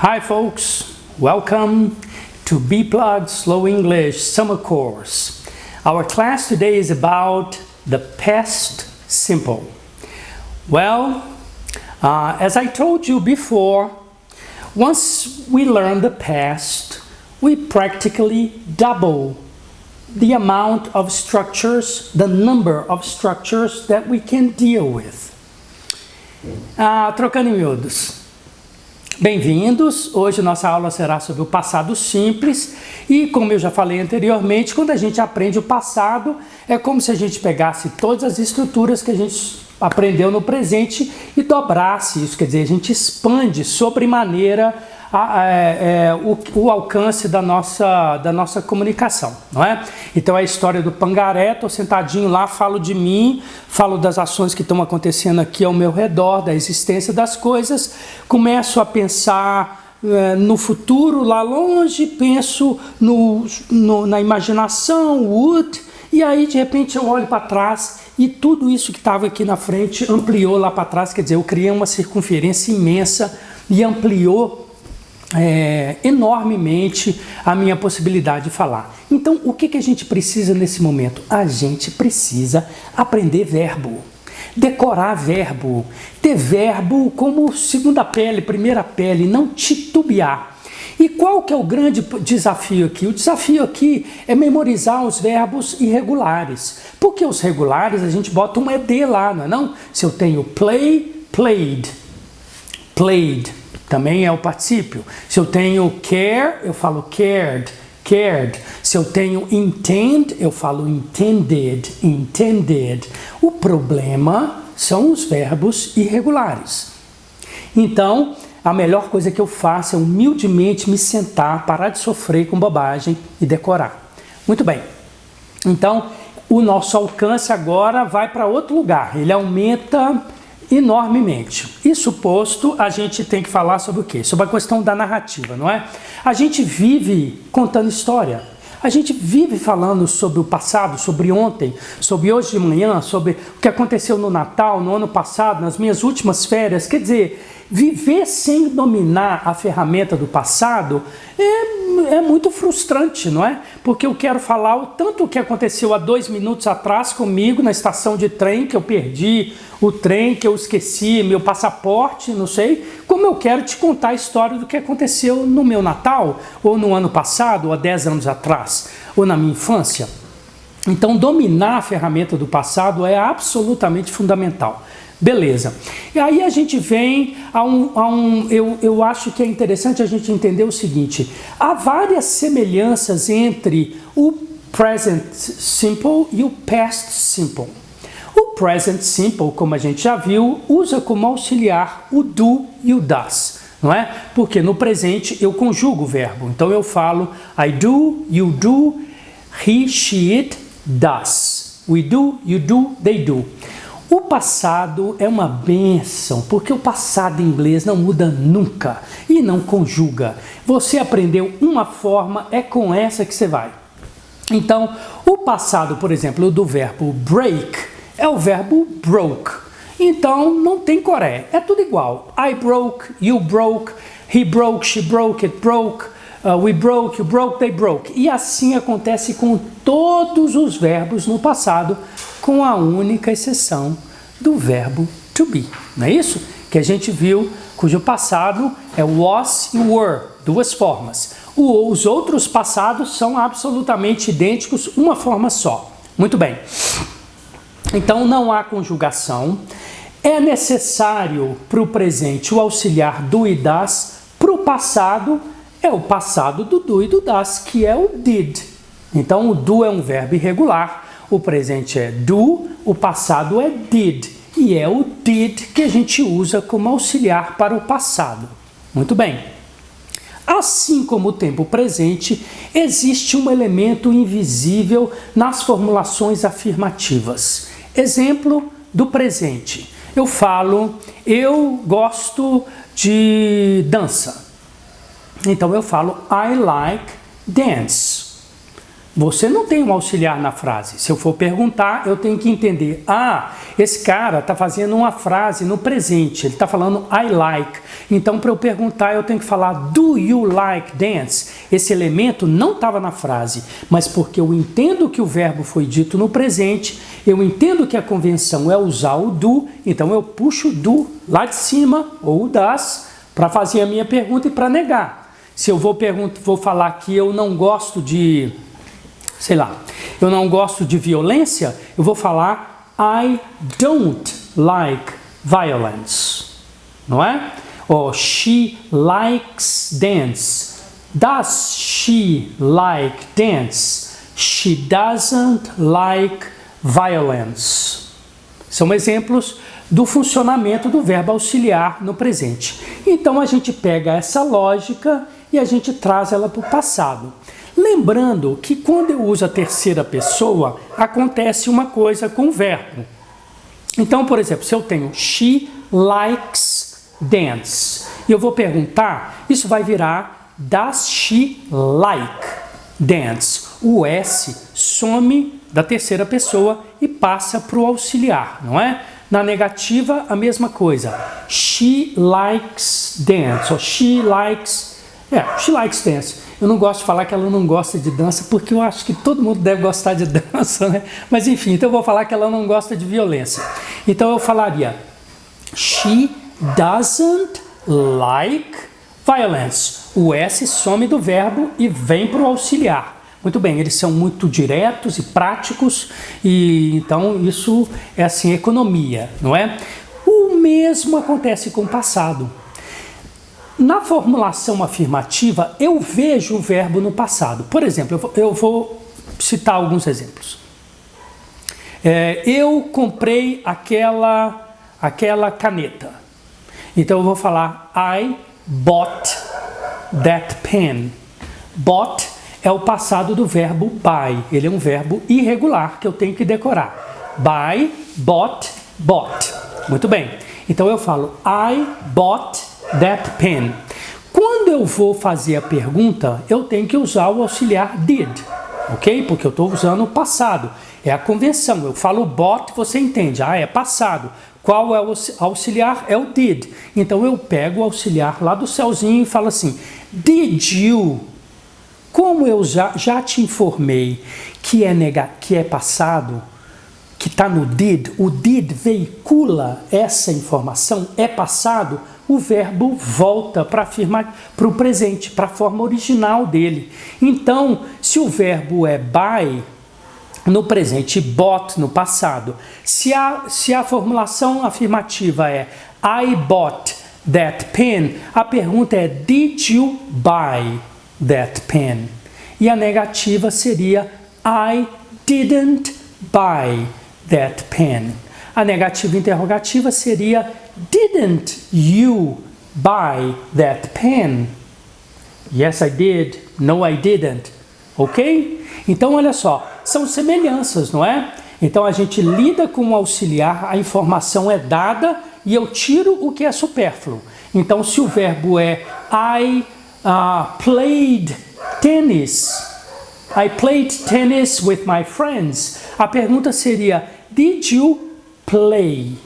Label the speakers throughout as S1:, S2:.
S1: Hi folks, welcome to B-Plug Slow English Summer Course. Our class today is about the past simple. Well, as I told you before, once we learn the past, we practically double the amount of structures, the number of structures that we can deal with. Trocando em miúdos. Bem-vindos! Hoje nossa aula será sobre o passado simples e, como eu já falei anteriormente, quando a gente aprende o passado, é como se a gente pegasse todas as estruturas que a gente aprendeu no presente e dobrasse isso, quer dizer, a gente expande sobremaneira o alcance da nossa comunicação, não é? Então é a história do pangaré, estou sentadinho lá, falo de mim, falo das ações que estão acontecendo aqui ao meu redor, da existência das coisas, começo a pensar no futuro lá longe, penso na imaginação, would, e aí de repente eu olho para trás e tudo isso que estava aqui na frente ampliou lá para trás, quer dizer, eu criei uma circunferência imensa e ampliou enormemente a minha possibilidade de falar. Então, o que a gente precisa nesse momento? A gente precisa aprender verbo, decorar verbo, ter verbo como segunda pele, primeira pele, não titubear. E qual que é o grande desafio aqui? O desafio aqui é memorizar os verbos irregulares. Porque os regulares a gente bota um ED lá, não é não? Se eu tenho play, played, played. Também é o particípio. Se eu tenho care, eu falo cared, cared. Se eu tenho intend, eu falo intended, intended. O problema são os verbos irregulares. Então, a melhor coisa que eu faço é humildemente me sentar, parar de sofrer com bobagem e decorar. Muito bem. Então, o nosso alcance agora vai para outro lugar. Ele aumenta enormemente. Isso posto, a gente tem que falar sobre o quê? Sobre a questão da narrativa, não é? A gente vive contando história. A gente vive falando sobre o passado, sobre ontem, sobre hoje de manhã, sobre o que aconteceu no Natal, no ano passado, nas minhas últimas férias. Quer dizer, viver sem dominar a ferramenta do passado é muito frustrante, não é? Porque eu quero falar o tanto que aconteceu há 2 minutos atrás comigo na estação de trem, que eu perdi o trem, que eu esqueci meu passaporte, não sei, como eu quero te contar a história do que aconteceu no meu Natal, ou no ano passado, ou há 10 anos atrás, ou na minha infância. Então, dominar a ferramenta do passado é absolutamente fundamental. Beleza. E aí a gente vem eu acho que é interessante a gente entender o seguinte: há várias semelhanças entre o present simple e o past simple. O present simple, como a gente já viu, usa como auxiliar o do e o does, não é? Porque no presente eu conjugo o verbo. Então eu falo I do, you do, he, she, it does. We do, you do, they do. O passado é uma bênção, porque o passado em inglês não muda nunca e não conjuga. Você aprendeu uma forma, é com essa que você vai. Então, o passado, por exemplo, do verbo break, é o verbo broke. Então, não tem coré, é tudo igual. I broke, you broke, he broke, she broke, it broke, we broke, you broke, they broke. E assim acontece com todos os verbos no passado, com a única exceção do verbo to be, não é isso? Que a gente viu, cujo passado é was e were, 2 formas. Os outros passados são absolutamente idênticos, uma forma só. Muito bem. Então não há conjugação. É necessário para o presente o auxiliar do e das. Para o passado é o passado do do e do das, que é o did. Então o do é um verbo irregular. O presente é do, o passado é did, e é o did que a gente usa como auxiliar para o passado. Muito bem. Assim como o tempo presente, existe um elemento invisível nas formulações afirmativas. Exemplo do presente. Eu falo, eu gosto de dança. Então eu falo, I like dance. Você não tem um auxiliar na frase. Se eu for perguntar, eu tenho que entender. Ah, esse cara está fazendo uma frase no presente. Ele está falando I like. Então, para eu perguntar, eu tenho que falar do you like dance? Esse elemento não estava na frase, mas porque eu entendo que o verbo foi dito no presente, eu entendo que a convenção é usar o do, então eu puxo o do lá de cima, ou o das, para fazer a minha pergunta e para negar. Se eu vou falar que eu não gosto de... sei lá, eu não gosto de violência, eu vou falar I don't like violence, não é? Ou she likes dance. Does she like dance? She doesn't like violence. São exemplos do funcionamento do verbo auxiliar no presente. Então a gente pega essa lógica e a gente traz ela para o passado. Lembrando que quando eu uso a terceira pessoa, acontece uma coisa com o verbo. Então, por exemplo, se eu tenho she likes dance, e eu vou perguntar, isso vai virar does she like dance? O S some da terceira pessoa e passa para o auxiliar, não é? Na negativa, a mesma coisa. She likes dance, ou she likes dance. Eu não gosto de falar que ela não gosta de dança, porque eu acho que todo mundo deve gostar de dança, né? Mas enfim, então eu vou falar que ela não gosta de violência. Então eu falaria, she doesn't like violence. O S some do verbo e vem para o auxiliar. Muito bem, eles são muito diretos e práticos, e então isso é assim, economia, não é? O mesmo acontece com o passado. Na formulação afirmativa, eu vejo o verbo no passado. Por exemplo, eu vou citar alguns exemplos. Eu comprei aquela caneta. Então eu vou falar I bought that pen. Bought é o passado do verbo buy. Ele é um verbo irregular que eu tenho que decorar. Buy, bought, bought. Muito bem. Então eu falo I bought that pen. Quando eu vou fazer a pergunta, eu tenho que usar o auxiliar did, ok? Porque eu estou usando o passado. É a convenção. Eu falo bought, você entende. Ah, é passado. Qual é o auxiliar? É o did. Então eu pego o auxiliar lá do céuzinho e falo assim, did you? Como eu já te informei que é passado, que está no did, o did veicula essa informação, é passado, o verbo volta para afirmar para o presente, para a forma original dele. Então, se o verbo é buy no presente e bought no passado, se a formulação afirmativa é I bought that pen, a pergunta é did you buy that pen? E a negativa seria I didn't buy that pen. A negativa interrogativa seria didn't you buy that pen? Yes, I did. No, I didn't. Ok? Então, olha só, são semelhanças, não é? Então, a gente lida com o auxiliar, a informação é dada e eu tiro o que é supérfluo. Então, se o verbo é I played tennis with my friends, a pergunta seria did you play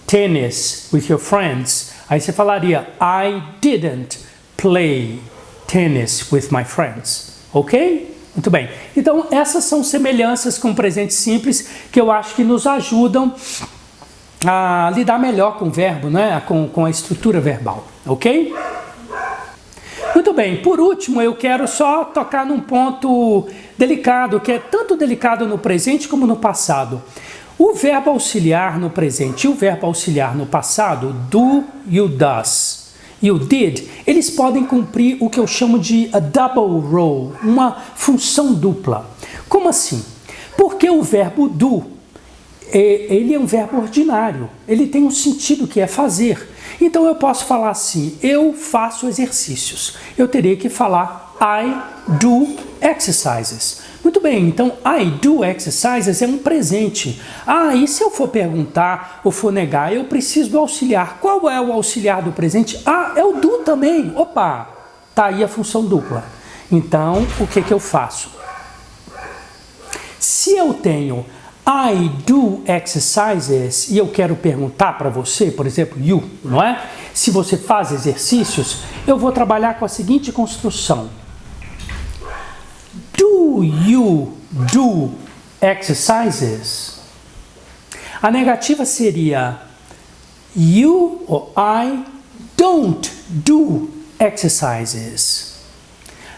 S1: tennis with your friends? Aí você falaria I didn't play tennis with my friends. Ok? Muito bem. Então, essas são semelhanças com o presente simples que eu acho que nos ajudam a lidar melhor com o verbo, né? com a estrutura verbal. Ok? Muito bem. Por último, eu quero só tocar num ponto delicado, que é tanto delicado no presente como no passado. O verbo auxiliar no presente e o verbo auxiliar no passado, do e o does, e o did, eles podem cumprir o que eu chamo de a double role, uma função dupla. Como assim? Porque o verbo do, ele é um verbo ordinário, ele tem um sentido que é fazer. Então eu posso falar assim, eu faço exercícios. Eu teria que falar I do exercises. Muito bem, então I do exercises é um presente. Ah, e se eu for perguntar ou for negar, eu preciso do auxiliar. Qual é o auxiliar do presente? Ah, é o do também. Opa, tá aí a função dupla. Então, o que eu faço? Se eu tenho I do exercises e eu quero perguntar para você, por exemplo, you, não é? Se você faz exercícios, eu vou trabalhar com a seguinte construção. Do you do exercises? A negativa seria you or I don't do exercises.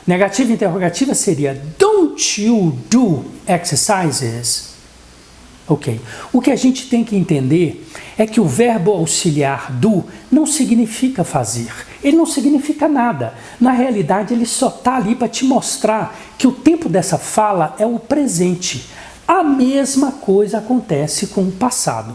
S1: Negativa interrogativa seria don't you do exercises? Ok. O que a gente tem que entender é que o verbo auxiliar do não significa fazer. Ele não significa nada. Na realidade, ele só está ali para te mostrar que o tempo dessa fala é o presente. A mesma coisa acontece com o passado.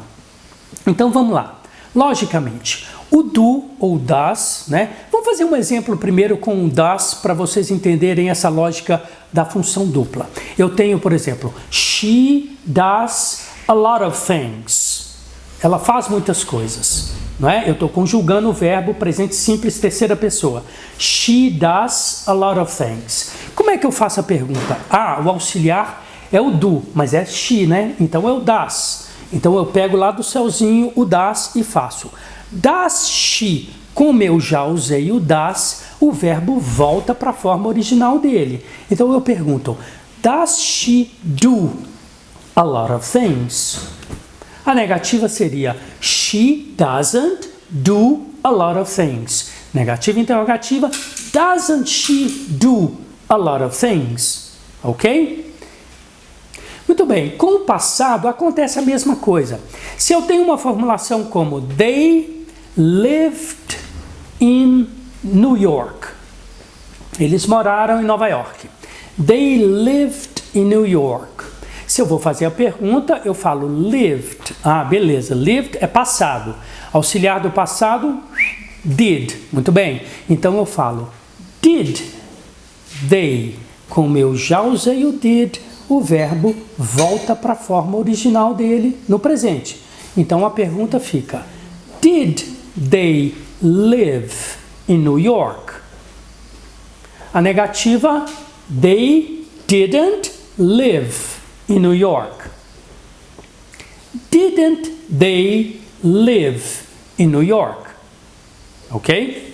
S1: Então vamos lá. Logicamente, o do ou does, né? Vamos fazer um exemplo primeiro com o does para vocês entenderem essa lógica da função dupla. Eu tenho, por exemplo, she does a lot of things. Ela faz muitas coisas, não é? Eu estou conjugando o verbo presente simples terceira pessoa. She does a lot of things. Como é que eu faço a pergunta? O auxiliar é o do, mas é she, né? Então é o does. Então eu pego lá do céuzinho o does e faço. Does she? Como eu já usei o does, o verbo volta para a forma original dele. Então eu pergunto, does she do a lot of things? A negativa seria, she doesn't do a lot of things. Negativa interrogativa, doesn't she do a lot of things? Ok? Muito bem, com o passado acontece a mesma coisa. Se eu tenho uma formulação como they lived in New York. Eles moraram em Nova York. They lived in New York. Se eu vou fazer a pergunta, eu falo lived. Beleza. Lived é passado. Auxiliar do passado, did. Muito bem. Então eu falo did they. Como eu já usei o did, o verbo volta para a forma original dele no presente. Então a pergunta fica, did they live in New York? A negativa, they didn't live in New York. Didn't they live in New York? Ok?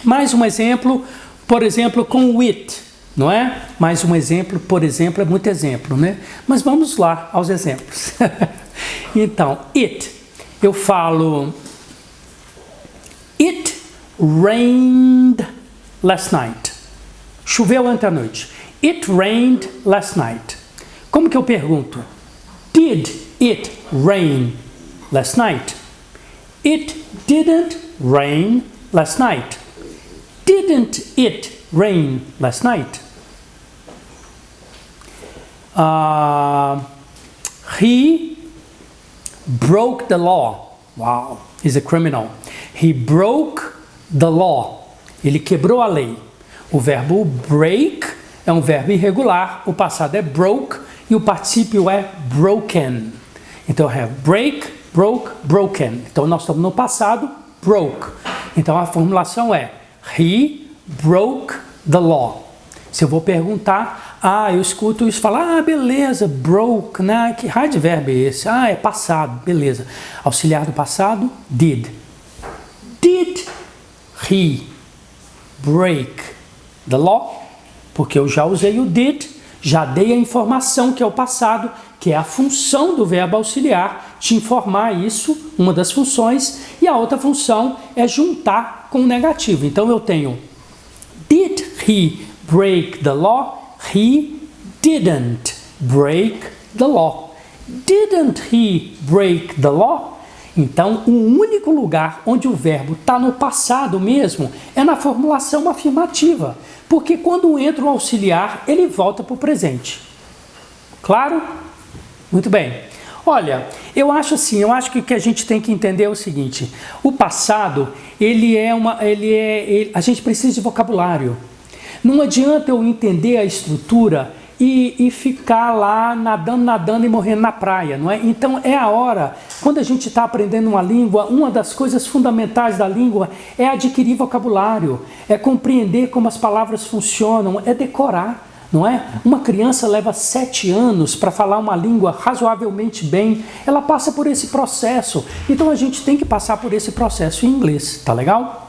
S1: Mais um exemplo, por exemplo, com with. Não é? Mais um exemplo, por exemplo, é muito exemplo, né? Mas vamos lá aos exemplos. Então, it. Eu falo, it rained last night. Choveu ontem à noite. It rained last night. Como que eu pergunto? Did it rain last night? It didn't rain last night. Didn't it rain last night? He broke the law. Wow, he's a criminal. He broke the law. Ele quebrou a lei. O verbo break é um verbo irregular. O passado é broke e o particípio é broken. Então, eu have break, broke, broken. Então, nós estamos no passado, broke. Então, a formulação é he broke the law. Se eu vou perguntar, eu escuto isso falar, beleza, broke, né? Que raio de verbo é esse? É passado, beleza. Auxiliar do passado, did. Did he break the law? Porque eu já usei o did, já dei a informação que é o passado, que é a função do verbo auxiliar, te informar isso, uma das funções, e a outra função é juntar com o negativo. Então eu tenho did he break the law? He didn't break the law. Didn't he break the law? Então, o único lugar onde o verbo está no passado mesmo é na formulação afirmativa, porque quando entra o auxiliar, ele volta para o presente. Claro? Muito bem. Olha, eu acho que o que a gente tem que entender é o seguinte, o passado, a gente precisa de vocabulário. Não adianta eu entender a estrutura e ficar lá nadando e morrendo na praia, não é? Então é a hora, quando a gente está aprendendo uma língua, uma das coisas fundamentais da língua é adquirir vocabulário, é compreender como as palavras funcionam, é decorar. não é? Uma criança leva 7 anos para falar uma língua razoavelmente bem, ela passa por esse processo. Então a gente tem que passar por esse processo em inglês, tá legal?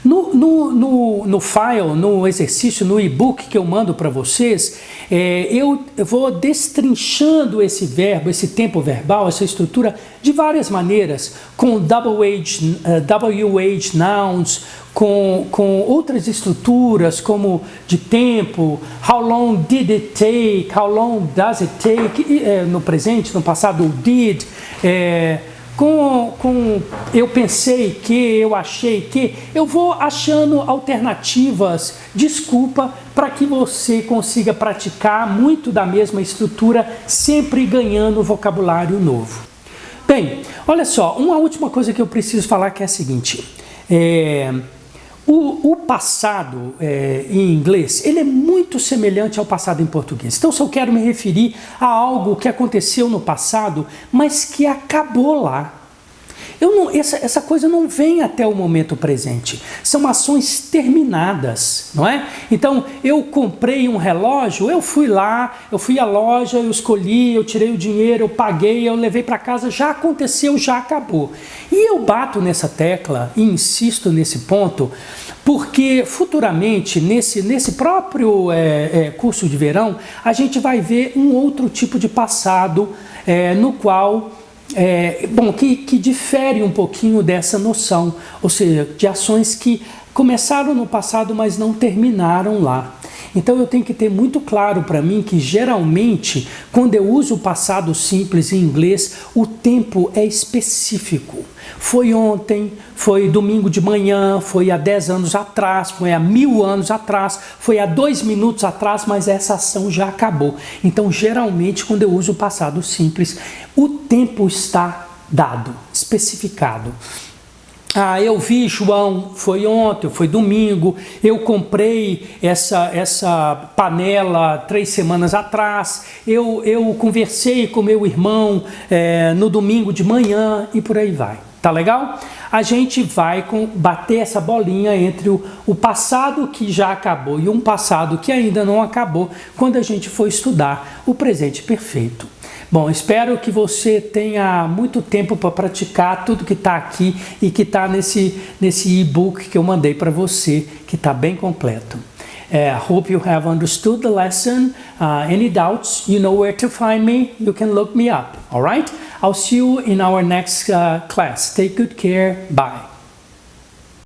S1: No file, no exercício, no e-book que eu mando para vocês, eu vou destrinchando esse verbo, esse tempo verbal, essa estrutura de várias maneiras, com WH nouns, com outras estruturas como de tempo, how long did it take, how long does it take, no presente, no passado, o did, eu pensei que, eu achei que, eu vou achando alternativas, desculpa, para que você consiga praticar muito da mesma estrutura, sempre ganhando vocabulário novo. Bem, olha só, uma última coisa que eu preciso falar que é a seguinte, o passado em inglês, ele é muito semelhante ao passado em português. Então, se eu quero me referir a algo que aconteceu no passado, mas que acabou lá, essa coisa não vem até o momento presente. São ações terminadas, não é? Então, eu comprei um relógio, eu fui lá, eu fui à loja, eu escolhi, eu tirei o dinheiro, eu paguei, eu levei para casa, já aconteceu, já acabou. E eu bato nessa tecla e insisto nesse ponto, porque futuramente, nesse próprio curso de verão, a gente vai ver um outro tipo de passado no qual... que difere um pouquinho dessa noção, ou seja, de ações que começaram no passado, mas não terminaram lá. Então eu tenho que ter muito claro para mim que geralmente, quando eu uso o passado simples em inglês, o tempo é específico. Foi ontem, foi domingo de manhã, foi há 10 anos atrás, foi há 1000 anos atrás, foi há 2 minutos atrás, mas essa ação já acabou. Então, geralmente, quando eu uso o passado simples, o tempo está dado, especificado. Eu vi João, foi ontem, foi domingo, eu comprei essa panela 3 semanas atrás, eu conversei com meu irmão no domingo de manhã e por aí vai. Tá legal? A gente vai bater essa bolinha entre o passado que já acabou e um passado que ainda não acabou quando a gente for estudar o presente perfeito. Bom, espero que você tenha muito tempo para praticar tudo que está aqui e que está nesse e-book que eu mandei para você, que está bem completo. Hope you have understood the lesson. Any doubts, you know where to find me. You can look me up. All right? I'll see you in our next class. Take good care. Bye.